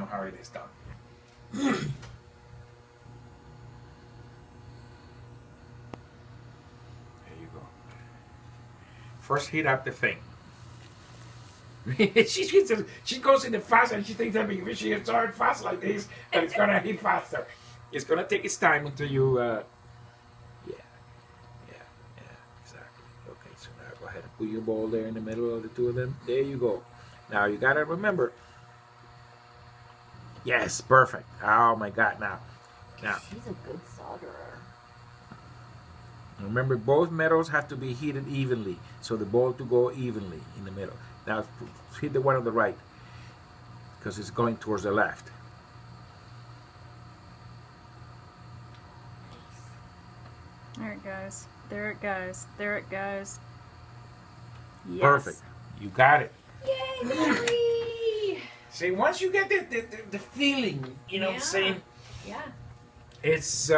how it is done. There you go. First heat up the thing. she goes in the fast and she thinks that if she starts fast like this, that it's gonna heat faster. It's gonna take its time until you. Yeah, exactly. Okay, so now go ahead and put your bowl there in the middle of the two of them. There you go. Now you gotta remember. Yes, perfect. Oh my God! Now. She's a good solderer. Remember, both metals have to be heated evenly, so the bowl to go evenly in the middle. Now hit the one on the right, because it's going towards the left. There it goes. There it goes. There it goes. Yes. Perfect. You got it. Yay, Mary! See, once you get the feeling, you know what I'm saying? Yeah. It's